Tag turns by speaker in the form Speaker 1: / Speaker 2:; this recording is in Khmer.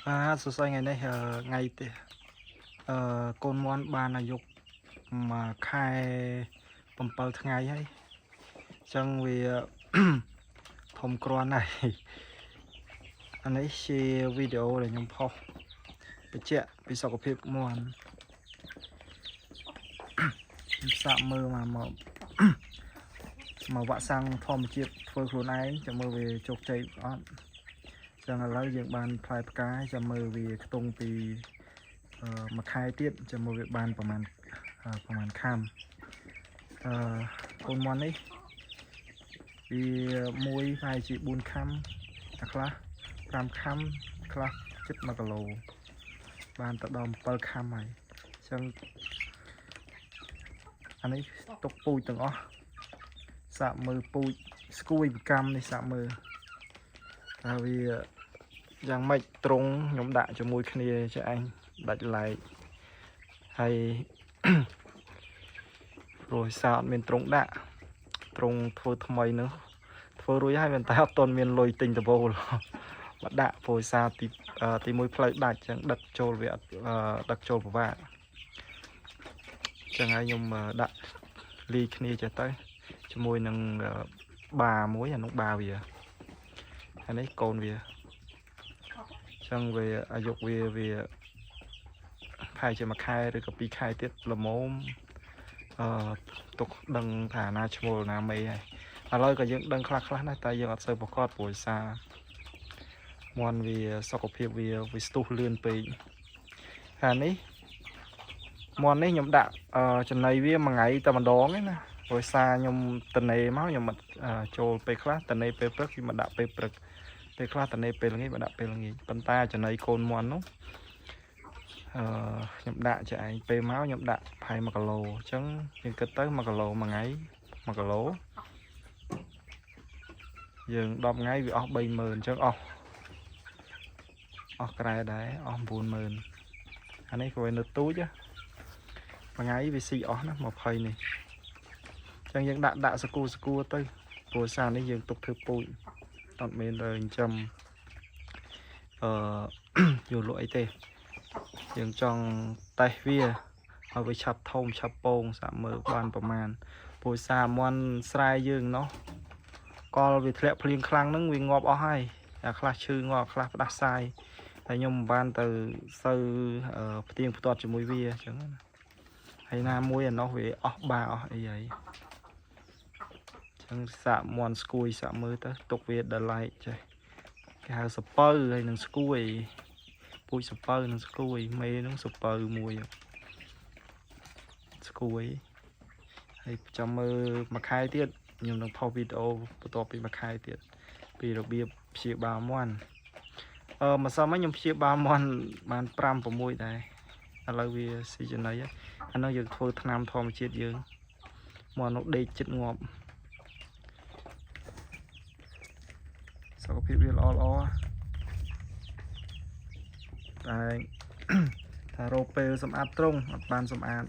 Speaker 1: សួស្តីថ្ងៃនេះថ្ងៃទីកូនមន់បានអាយុមួយខែ7ថ្ងៃហើយអញ្ចឹងវា ធំគ្រាន់ហើយអានេះជាវីដេអូដែលខ្ញុំផុសបញ្ជាក់ពីសុខភាពមន់ខ្ញុំសាកមើលមកវាក់សាំងធម្មជាតិធ្វើខ្លួនឯងចាំមើលវាជោគជ័យអត់ចឹងឥឡូវយើងបានផ្លែផ្កាចាំមើលវាខ្ទង់ពីមួយខែទៀតចាំមើលវាបានប្រហែលខាំកូនមន់នេះវាមួយប្រហែលជា4ខាំតែខ្លះ5ខាំខ្លះជិត1គីឡូបានទៅដល់7ខាំហើយអញ្ចឹងអានេះទុកពូជទាំងអស់សាកមើលពូជស្គួយប្រកម្មនេះសាកមើលថាវាយ៉ាងម៉េចត្រង់ខ្ញុំដាក់ជាមួយគ្នាចេះអញដាច់ឡែកហើយ ព្រោះសារអត់មានត្រង់ដាក់ត្រង់ធ្វើថ្មីនោះធ្វើរួចហើយប៉ុន្តែអត់ទាន់មានលុយទិញដបូលមកដាក់ព្រោះសារទី1ផ្លូវដាច់ចឹងដឹកចូលវាអត់ដឹកចូលពិបាកចឹងហើយខ្ញុំដាក់លីគ្នាចេះទៅជាមួយនឹងបាមួយអានោះបាវាអានេះកូនវាចឹងវាអាយុវាប្រហែលជាមួយខែឬក៏2ខែទៀតល្មមទុកដឹងថាណាឈ្មោះណាមេហើយឥឡូវក៏យើងដឹងខ្លះដែរតែយើងអត់សូវប្រកបព្រោះសារមន់វាសុខភាពវាស្ទុះលឿនពេកហើយនេះមន់នេះខ្ញុំដាក់ចំណីវាមួយថ្ងៃតែម្ដងឯណាព្រោះសារខ្ញុំតនេមកខ្ញុំចូលពេលខ្លះតនេពេលព្រឹកខ្ញុំមកដាក់ពេលព្រឹកពេលខ្លះតនេពេលល្ងាចមកដាក់ពេលល្ងាចប៉ុន្តែចំណីកូនមន់នោះខ្ញុំដាក់ចឯងពេលមកខ្ញុំដាក់ប្រហែល1គីឡូអញ្ចឹងយើងគិតទៅ1គីឡូមួយថ្ងៃ1គីឡូយើង10ថ្ងៃវាអស់ 30000 អញ្ចឹងអស់ក្រែដែរអស់ 90000 អានេះក៏វានៅទូចមួយថ្ងៃវាស៊ីអស់ណា20នេះអញ្ចឹងយើងដាក់សគួរទៅព្រោះសារនេះយើងទុកធ្វើពូជអត់មានទៅចិញ្ចឹមយកលក់អីទេយើងចង់តេស្តវាឲ្យវាឆាប់ធំឆាប់ពងសាក់មើលបានប្រមាណព្រោះសារមន់ស្រែយើងណោះកលវាធ្លាក់ភ្លៀងខ្លាំងហ្នឹងវាងាប់អស់ហើយអាខ្លះឈឺងាប់ខ្លះផ្ដាសាយហើយខ្ញុំមិនបានទៅសូវផ្ទៀងផ្ទាត់ជាមួយវាអញ្ចឹងណាហើយណាមួយអានោះវាអស់បាអស់អីហើយអញ្ចឹងសាក់មន់ស្គួយសាក់មើលទៅទុកវាដល់ឡែកចេះគេហៅសពៅហើយនឹងស្គួយពូជសពៅនឹងស្គួយមេនឹងសពៅមួយស្គួយហើយចាំមើលមួយខែទៀតខ្ញុំនឹងផុសវីដេអូបន្ទាប់ពីមួយខែទៀតពីរបៀបព្យាបាលមន់ម្សិលមិញខ្ញុំព្យាបាលមន់បាន5 6ដែរឥឡូវវាស៊ីចំណីអានោះយើងធ្វើថ្នាំធម្មជាតិយើងមន់នោះដេកចិត្តងាប់សុខភាពវាល្អតែថារោពេលសម្អាតត្រង់អត់បានសម្អាត